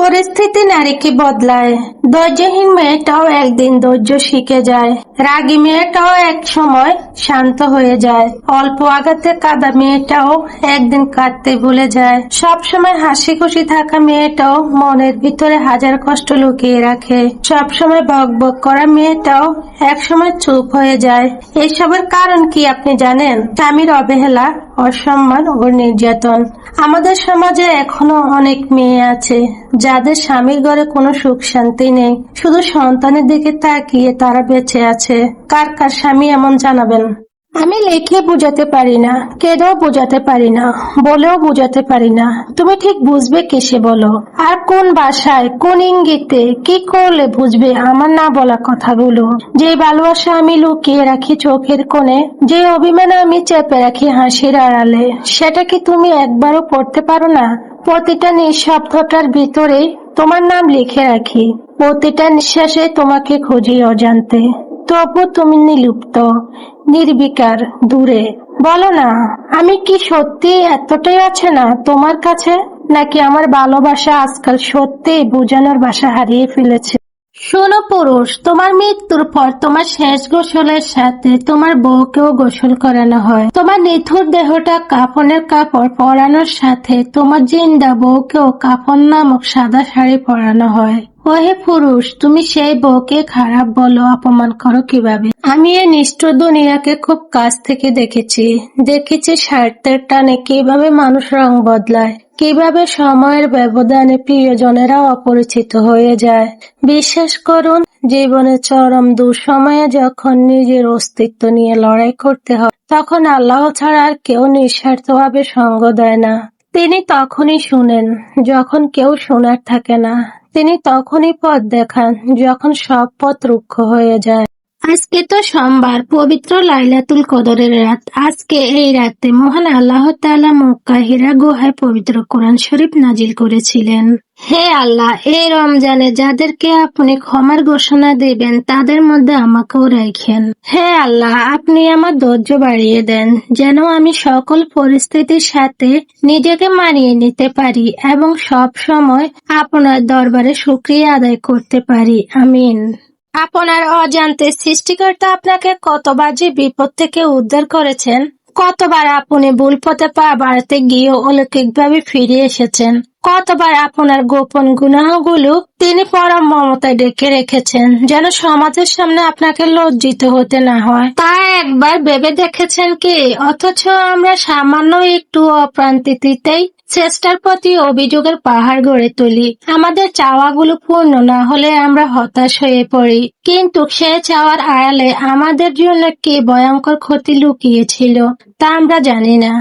পরিস্থিতি নারীকে বদলায়। ধৈর্যহীন মেয়েটাও একদিন ধৈর্য শিখে যায়। রাগী মেয়েটাও এক সময় শান্ত হয়ে যায়। অল্প আঘাতে কাঁদা মেয়েটাও একদিন কাঁদতে ভুলে যায়। সব সময় হাসি খুশি থাকা মেয়েটাও মনের ভিতরে হাজার কষ্ট লুকিয়ে রাখে। সব সময় বক বক করা মেয়েটাও এক সময় চুপ হয়ে যায়। এসবের কারণ কি আপনি জানেন? স্বামীর অবহেলা, অসম্মান ও নির্যাতন। আমাদের সমাজে এখনো অনেক মেয়ে আছে যাদের স্বামীর ঘরে কোনো সুখ শান্তি নেই। শুধু সন্তানের দিকে তাকিয়ে তারা বেঁচে আছে। কার কার স্বামী এমন জানাবেন। আমি লিখে বোঝাতে পারি না, কেঁদেও বোঝাতে পারি না, বলেও বোঝাতে পারি না। তুমি ঠিক বুঝবে কিসে বলো? আর কোন ভাষায়, কোন ইঙ্গিতে, কি করলে বুঝবে আমার না বলা কথাগুলো? যে ভালোবাসা আমি লুকিয়ে রাখি চোখের কোণে, যে অভিমান আমি চেপে রাখি হাসির আড়ালে, সেটা কি তুমি একবারও পড়তে পারো না? প্রতিটা নিঃশব্দটার ভিতরে তোমার নাম লিখে রাখি। প্রতিটা নিঃশ্বাসে তোমাকে খুঁজি অজান্তে। তবু তুমি নিলুপ্ত, নির্বিকার, দূরে। বলো না, আমি কি সত্যি এতটাই আছে না তোমার কাছে, নাকি আমার ভালোবাসা আজকাল সত্যি বোঝানোর ভাষা হারিয়ে ফেলেছে? শোনো পুরুষ, তোমার মৃত্যুর পর তোমার শেষ গোসলের সাথে তোমার বউকেও গোসল করানো হয়। তোমার নিথুর দেহটা কাফনের কাপড় পরানোর সাথে তোমার জিন্দা বউকেও কাফন নামক সাদা শাড়ি পরানো হয়। ওহে পুরুষ, তুমি সেই বউকে খারাপ বলো, অপমান করো কিভাবে? আমি এই নিষ্ঠুর দুনিয়াকে খুব কাছ থেকে দেখেছি স্বার্থের টানে কিভাবে মানুষ রং বদলায়, কিভাবে সময়ের ব্যবধানে প্রিয়জনেরা অপরিচিত হয়ে যায়। বিশ্বাস করুন, জীবনের চরম দুঃসময়ে যখন নিজের অস্তিত্ব নিয়ে লড়াই করতে হয়, তখন আল্লাহ ছাড়া আর কেউ নিঃস্বার্থভাবে সঙ্গ দেয় না। তিনি তখনই শুনেন যখন কেউ শোনার থাকে না। তিনি তখনই পথ দেখান যখন সব পথ রুক্ষ হয়ে যায়। আজকে তো সোমবার, পবিত্র লাইলাতুল কদরের রাত। আজকে এই রাতে মহান আল্লাহ তাআলা মক্কা হিরা গুহায় পবিত্র কোরআন শরীফ নাজিল করেছিলেন। হে আল্লাহ, এই রমজানে যাদেরকে আপনি ক্ষমার ঘোষণা দেবেন তাদের মধ্যে আমাকেও রাখেন। হে আল্লাহ, আপনি আমার ধৈর্য বাড়িয়ে দেন, যেন আমি সকল পরিস্থিতির সাথে নিজেকে মানিয়ে নিতে পারি এবং সব সময় আপনার দরবারে শুকরিয়া আদায় করতে পারি। আমিন। আপনার অজান্তে সৃষ্টিকর্তা আপনাকে কতবার যে বিপদ থেকে উদ্ধার করেছেন, কতবার আপনি ভুল পথে পা বাড়াতে গিয়ে অলৌকিকভাবে ফিরে এসেছেন, কতবার আপনার গোপন গুনাহগুলো তিনি পরম মমতায় ডেকে রেখেছেন যেন সমাজের সামনে আপনাকে লজ্জিত হতে না হয়। তা একবার ভেবে দেখেছেন কি? অথচ আমরা সামান্য একটু অপ্রান্তিতেই চেষ্টার প্রতি অভিযোগের পাহাড় গড়ে তুলি। আমাদের চাওয়াগুলো পূর্ণ না হলে আমরা হতাশ হয়ে পড়ি, কিন্তু সে চাওয়ার আড়ালে আমাদের জন্য কি ভয়ঙ্কর ক্ষতি লুকিয়েছিল তা আমরা জানি না।